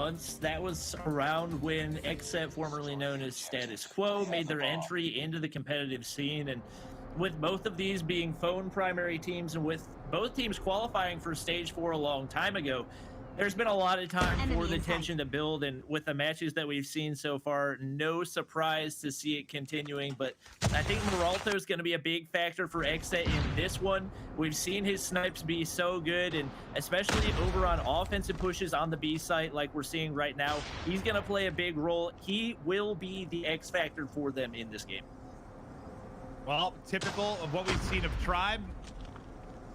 months. That was around when XSET, formerly known as Status Quo, made their entry into the competitive scene. And with both of these being phone primary teams and with both teams qualifying for stage 4 a long time ago, there's been a lot of time for the tension to build, and with the matches that we've seen so far, no surprise to see it continuing. But I think Meralto is going to be a big factor for XSET in this one. We've seen his snipes be so good, and especially over on offensive pushes on the B site like we're seeing right now, he's going to play a big role. He will be the X factor for them in this game. Well, typical of what we've seen of Tribe.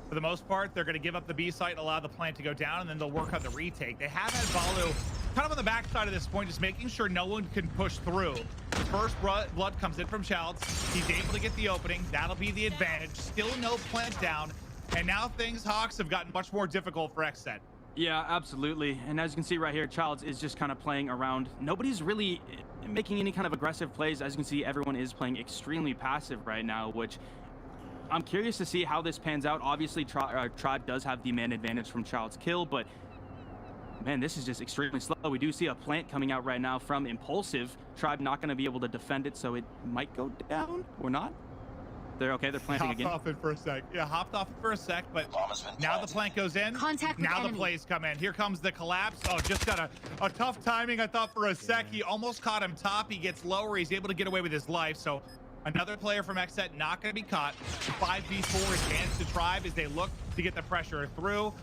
For the most part, they're going to give up the B site, allow the plant to go down, and then they'll work on the retake. They have had Balu kind of on the backside of this point, just making sure no one can push through. The first blood comes in from Childs. He's able to get the opening. That'll be the advantage. Still no plant down. And now things, Hawks, have gotten much more difficult for XSET. Yeah, absolutely. And as you can see right here, Childs is just kind of playing around. Nobody's really making any kind of aggressive plays. As you can see, everyone is playing extremely passive right now, which I'm curious to see how this pans out. Obviously, Tribe does have the man advantage from Child's kill, but man, this is just extremely slow. We do see a plant coming out right now from Impulsive. Tribe not going to be able to defend it, so it might go down or not. They're okay. They're planting again. Hopped off it for a sec. Yeah, hopped off it for a sec, but now the plant goes in. Now the plays come in. Here comes the collapse. Oh, just got a tough timing. I thought for a sec he almost caught him top. He gets lower. He's able to get away with his life. So another player from XSET not going to be caught. 5v4 advance to Tribe as they look to get the pressure through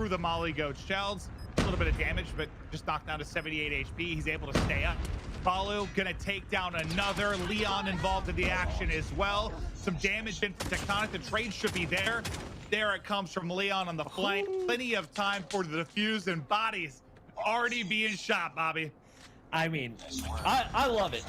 the Molly Goat shells. A little bit of damage, but just knocked down to 78 HP. He's able to stay up. Balu gonna take down another. Leon involved in the action as well. Some damage in from Tectonic. The trade should be there. There it comes from Leon on the flank. Plenty of time for the defuse, and bodies already being shot, Bobby. I mean, I love it.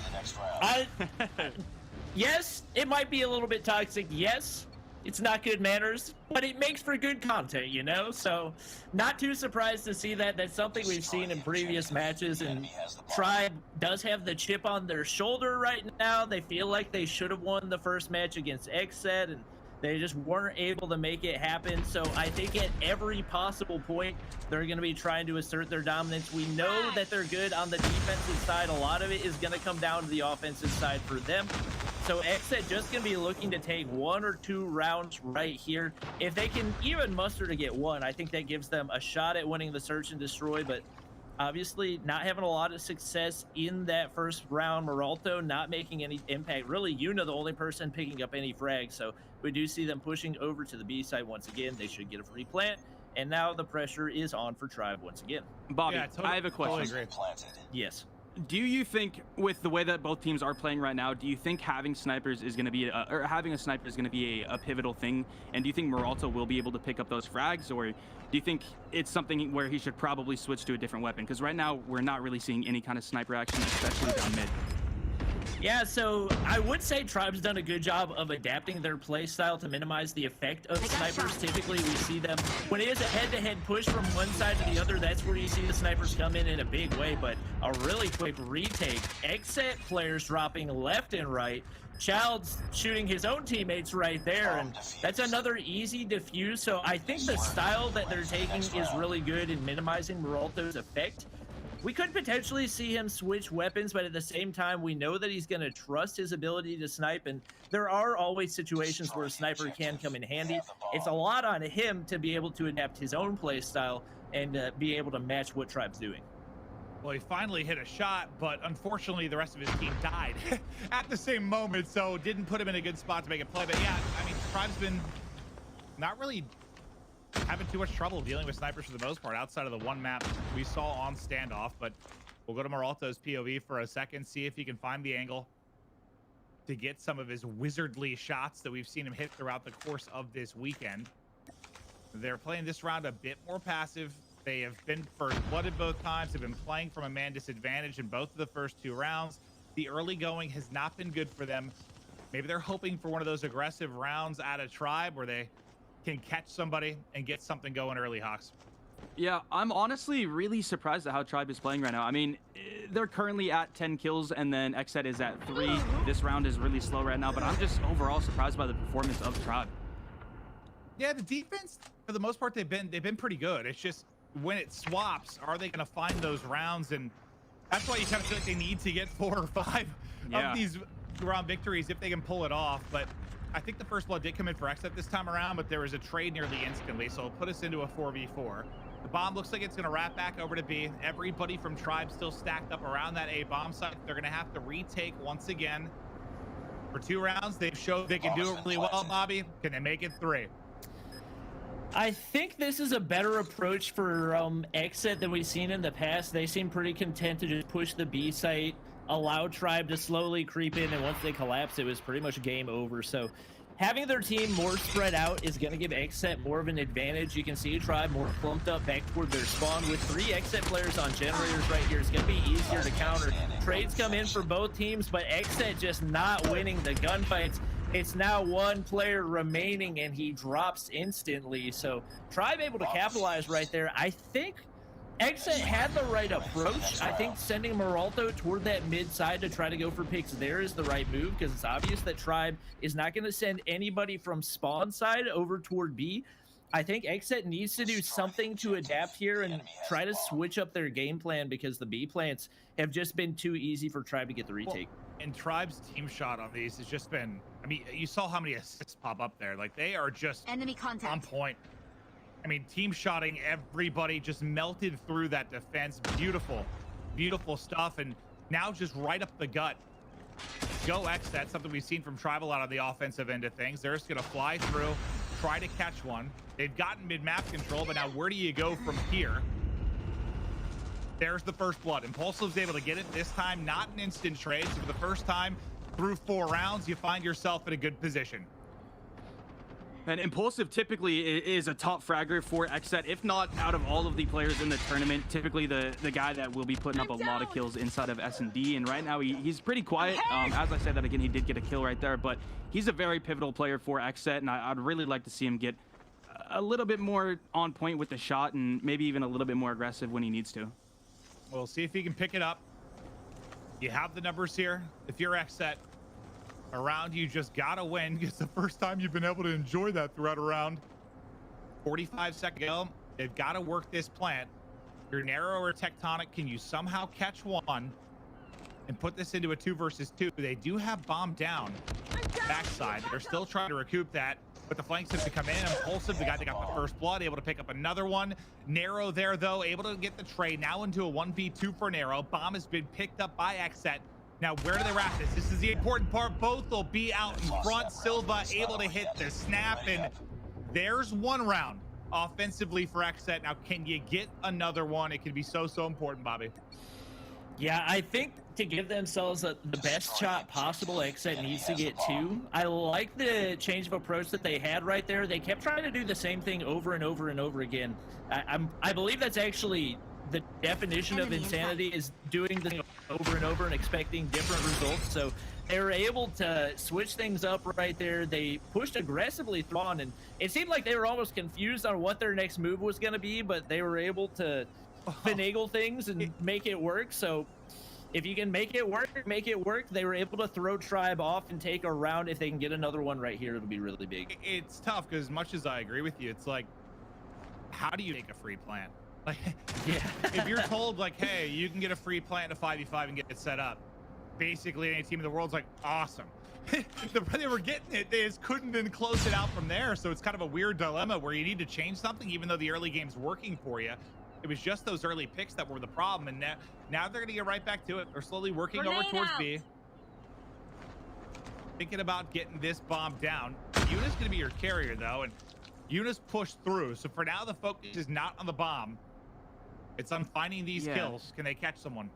Yes, it might be a little bit toxic. Yes, it's not good manners, but it makes for good content, you know? So not too surprised to see that. That's something we've seen in previous matches, and Tribe does have the chip on their shoulder right now. They feel like they should have won the first match against XSET, and they just weren't able to make it happen. So I think at every possible point, they're going to be trying to assert their dominance. We know that they're good on the defensive side. A lot of it is going to come down to the offensive side for them. So XSET just going to be looking to take 1 or 2 rounds right here. If they can even muster to get one, I think that gives them a shot at winning the search and destroy. But obviously not having a lot of success in that first round. Meralto not making any impact. Really, Yuna the only person picking up any frags. So we do see them pushing over to the B side once again. They should get a free plant. And now the pressure is on for Tribe once again. Bobby, yeah, I have a question. Yes. Do you think, with the way that both teams are playing right now, do you think having snipers is going to be, or having a sniper is going to be a pivotal thing? And do you think Meralto will be able to pick up those frags, or do you think it's something where he should probably switch to a different weapon? Because right now we're not really seeing any kind of sniper action, especially down mid. Yeah, so I would say Tribe's done a good job of adapting their play style to minimize the effect of snipers. Typically, we see them when it is a head-to-head push from one side to the other. That's where you see the snipers come in a big way. But a really quick retake. XSET players dropping left and right. Child's shooting his own teammates right there, and that's another easy defuse. So I think the style that they're taking is really good in minimizing Meralto's effect. We could potentially see him switch weapons, but at the same time, we know that he's going to trust his ability to snipe, and there are always situations where a sniper can come in handy. It's a lot on him to be able to adapt his own play style and be able to match what Tribe's doing. Well, he finally hit a shot, but unfortunately the rest of his team died at the same moment, so didn't put him in a good spot to make a play. But yeah, I mean, Tribe's been not really having too much trouble dealing with snipers for the most part, outside of the one map we saw on standoff. But we'll go to Meralto's POV for a second, see if he can find the angle to get some of his wizardly shots that we've seen him hit throughout the course of this weekend. They're playing this round a bit more passive. They have been first blooded both times. They've been playing from a man disadvantage in both of the first 2 rounds. The early going has not been good for them. Maybe they're hoping for one of those aggressive rounds out of Tribe where they can catch somebody and get something going early, Hawks. Yeah, I'm honestly really surprised at how Tribe is playing right now. I mean, they're currently at 10 kills, and then XSET is at 3. This round is really slow right now, but I'm just overall surprised by the performance of Tribe. Yeah, the defense, for the most part, they've been pretty good. It's just when it swaps, are they going to find those rounds? And that's why you kind of feel like they need to get 4 or 5 Yeah. of these round victories if they can pull it off. But I think the first blood did come in for Xset this time around, but there was a trade nearly instantly, so it'll put us into a 4v4. The bomb looks like it's going to wrap back over to B. Everybody from Tribe still stacked up around that A bomb site. They're going to have to retake once again. For 2 rounds, they've showed they can do it really well, Bobby. Can they make it 3? I think this is a better approach for Xset than we've seen in the past. They seem pretty content to just push the B site, allow Tribe to slowly creep in, and once they collapse, it was pretty much game over. So having their team more spread out is going to give Xset more of an advantage. You can see Tribe more clumped up back toward their spawn. With 3 Xset players on generators right here, it's going to be easier to counter. Trades come in for both teams, but Xset just not winning the gunfights. It's now 1 player remaining, and he drops instantly. So Tribe able to capitalize right there. I think Xset had the right approach. I think sending Maralto toward that mid side to try to go for picks there is the right move, because it's obvious that Tribe is not going to send anybody from spawn side over toward B. I think Xset needs to do something to adapt here and try to switch up their game plan, because the B plants have just been too easy for Tribe to get the retake. And Tribe's team shot on these has just been, I mean, you saw how many assists pop up there. Like, they are just Enemy contact. on point. I mean, team shotting, everybody just melted through that defense. Beautiful, beautiful stuff. And now just right up the gut. Go X, that's something we've seen from Tribe a lot on the offensive end of things. They're just going to fly through, try to catch one. They've gotten mid-map control, but now where do you go from here? There's the first blood. Impulsive's able to get it this time, not an instant trade. So for the first time through 4 rounds, you find yourself in a good position. And Impulsive typically is a top fragger for Xset, if not out of all of the players in the tournament, typically the guy that will be putting up a lot of kills inside of S&D. And right now he's pretty quiet. As I said that again, he did get a kill right there, but he's a very pivotal player for Xset, and I'd really like to see him get a little bit more on point with the shot and maybe even a little bit more aggressive when he needs to. We'll see if he can pick it up. You have the numbers here. If you're Xset, around you just gotta win. It's the first time you've been able to enjoy that throughout a round. 45 seconds ago, they've got to work this plant. You're narrow or tectonic. Can you somehow catch one and put this into a 2 versus 2? They do have bomb down backside. They're still trying to recoup that, but the flanks have to come in. Impulsive, the guy that got the first blood, able to pick up another one. Narrow there, though, able to get the trade. Now into a 1v2 for Narrow. Bomb has been picked up by Xset. Now, where do they wrap this? This is the important part. Both will be out in front. Silva able to hit the snap, and there's 1 round offensively for Xset. Now, can you get another one? It can be so important, Bobby. Yeah, I think to give themselves the best shot possible, Xset needs to get 2. I like the change of approach that they had right there. They kept trying to do the same thing over and over and over again. I believe that's actually the definition of insanity, is doing the thing over and over and expecting different results. So they were able to switch things up right there. They pushed aggressively through on, and it seemed like they were almost confused on what their next move was going to be, but they were able to finagle things and make it work. So if you can make it work, make it work. They were able to throw Tribe off and take a round. If they can get another one right here, it'll be really big. It's tough, because as much as I agree with you, it's like, how do you make a free plant? Like, Yeah. if you're told, like, hey, you can get a free plant in a 5v5 and get it set up, basically any team in the world's like, awesome. They were getting it. They just couldn't then close it out from there. So it's kind of a weird dilemma where you need to change something, even though the early game's working for you. It was just those early picks that were the problem, and now they're going to get right back to it. They're slowly working over towards B. Thinking about getting this bomb down. Eunice going to be your carrier, though, and Eunice pushed through. So for now, the focus is not on the bomb. It's on finding these kills. Can they catch someone?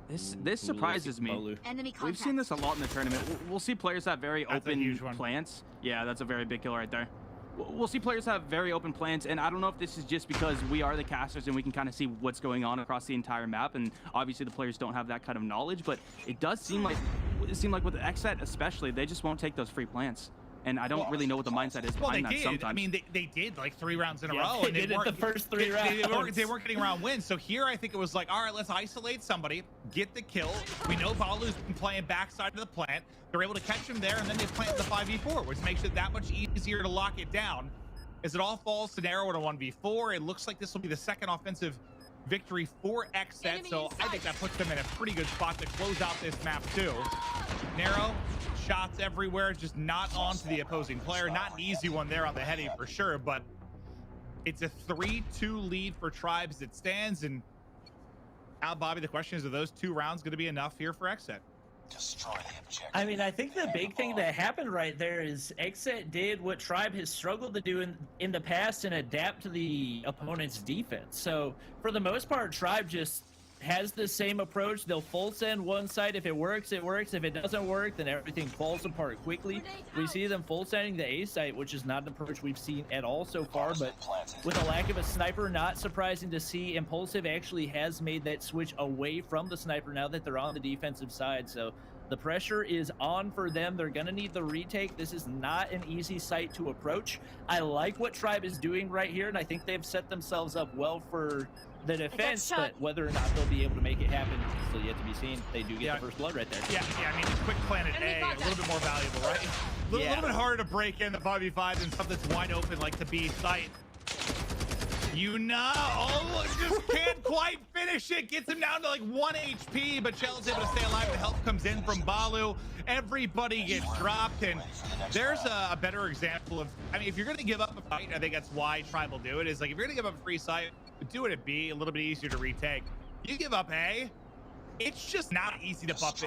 This surprises me. Enemy contact. We've seen this a lot in the tournament. We'll see players have very open plants. Yeah, that's a very big kill right there. We'll see players have very open plans, and I don't know if this is just because we are the casters and we can kind of see what's going on across the entire map, and obviously the players don't have that kind of knowledge, but it does seem like with Xset especially, they just won't take those free plants. And I don't really know what the mindset is behind that sometimes. I mean, they did like 3 rounds in a row. They did it the first 3 rounds. They weren't getting round wins. So here, I think it was like, all right, let's isolate somebody, get the kill. We know Balu's been playing backside of the plant. They're able to catch him there, and then they plant the 5v4, which makes it that much easier to lock it down. as it all falls to narrow in a 1v4. It looks like this will be the second offensive victory for XSET, so I think that puts them in a pretty good spot to close out this map too. Narrow, shots everywhere, just not onto the opposing player. Not an easy one there on the heady for sure, but it's a 3-2 lead for Tribes that stands. And now, Bobby, the question is, are those 2 rounds going to be enough here for XSET? Destroy the objective. I mean, I think the big thing that happened right there is XSET did what Tribe has struggled to do in the past and adapt to the opponent's defense. So for the most part, Tribe just has the same approach. They'll full send one side. If it works, it works. If it doesn't work, then everything falls apart quickly. We see them full sending the A site, which is not an approach we've seen at all so far, but with a lack of a sniper, not surprising to see. Impulsive actually has made that switch away from the sniper now that they're on the defensive side. So the pressure is on for them. They're going to need the retake. This is not an easy site to approach. I like what Tribe is doing right here, and I think they've set themselves up well for the defense, but whether or not they'll be able to make it happen is still yet to be seen. They do get the first blood right there. Yeah, I mean, quick planet A, a little bit more valuable, right? A little bit harder to break in the 5v5 than stuff that's wide open like the B site. You know, just can't quite finish it. Gets him down to like 1 HP, but Shell's able to stay alive. The help comes in from Balu. Everybody gets dropped, and there's a better example of, I mean, if you're going to give up a fight, I think that's why Tribe will do it, is like, if you're going to give up a free site, do it at B, a little bit easier to retake. You give up A, it's just not easy to bust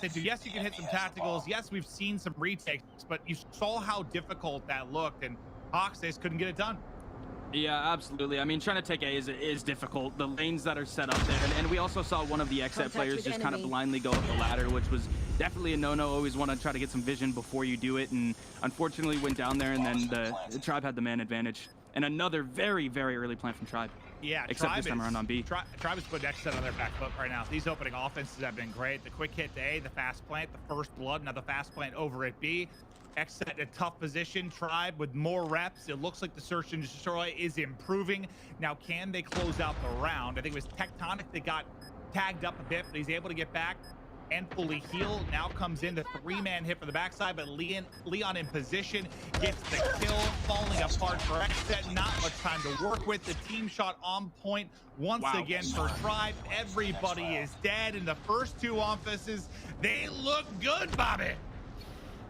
into. Yes, you can hit some tacticals. Yes, we've seen some retakes, but you saw how difficult that looked, and Hawksdays couldn't get it done. Yeah, absolutely. I mean, trying to take A is difficult. The lanes that are set up there, and we also saw one of the XSET players just kind of blindly go up the ladder, which was definitely a no-no. Always want to try to get some vision before you do it, and unfortunately went down there, and then the Tribe had the man advantage. And another very, very early plant from Tribe. Yeah, except this time around on B. Tribe is putting XSET on their back foot right now. These opening offenses have been great. The quick hit to A, the fast plant, the first blood, now the fast plant over at B. XSET in a tough position. Tribe with more reps. It looks like the search and destroy is improving. Now, can they close out the round? I think it was Tectonic that got tagged up a bit, but he's able to get back and fully heal. Now comes in the 3-man hit for the backside, but Leon in position gets the kill, falling apart for XSET. Not much time to work with. The team shot on point once again for Tribe. Everybody is dead in the first 2 offices. They look good, Bobby.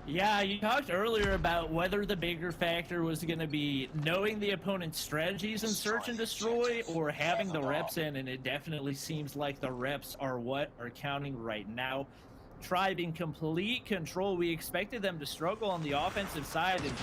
Yeah, you talked earlier about whether the bigger factor was going to be knowing the opponent's strategies in search and destroy or having the reps in, and it definitely seems like the reps are what are counting right now. Tribe in complete control. We expected them to struggle on the offensive side, and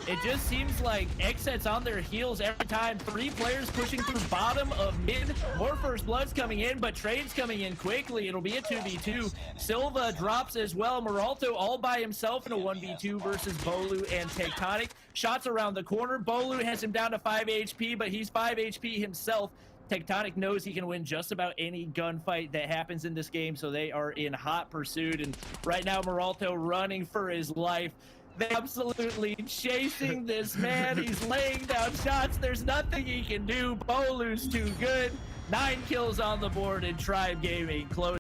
it just seems like XSET's on their heels every time. 3 players pushing through bottom of mid. More first bloods coming in, but trades coming in quickly. It'll be a 2v2. Silva drops as well. Meralto all by himself in a 1v2 versus Bolu and Tectonic. Shots around the corner. Bolu has him down to 5 HP, but he's 5 HP himself. Tectonic knows he can win just about any gunfight that happens in this game, so they are in hot pursuit. And right now, Meralto running for his life. They're absolutely chasing this man. He's laying down shots. There's nothing he can do. Bolu's too good. 9 kills on the board in Tribe Gaming. Close.